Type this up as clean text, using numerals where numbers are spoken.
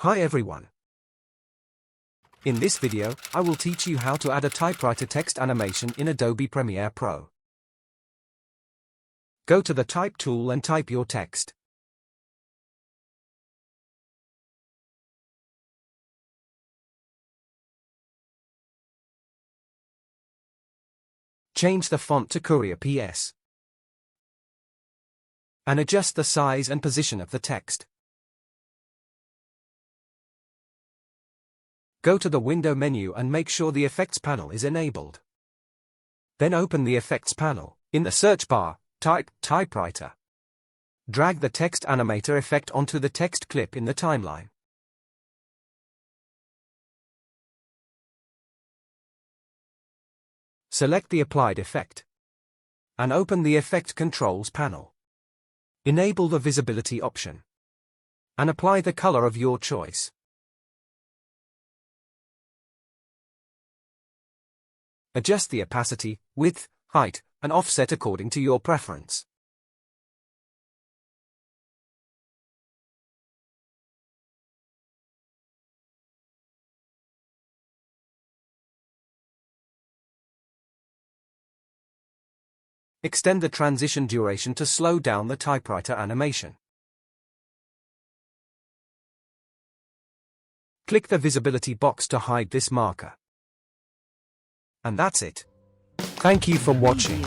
Hi everyone. In this video, I will teach you how to add a typewriter text animation in Adobe Premiere Pro. Go to the Type tool and type your text. Change the font to Courier PS. And adjust the size and position of the text. Go to the window menu and make sure the Effects panel is enabled. Then open the Effects panel. In the search bar, type Typewriter. Drag the text animator effect onto the text clip in the timeline. Select the applied effect. And open the Effect Controls panel. Enable the visibility option. And apply the color of your choice. Adjust the opacity, width, height, and offset according to your preference. Extend the transition duration to slow down the typewriter animation. Click the visibility box to hide this marker. And that's it. Thank you for watching.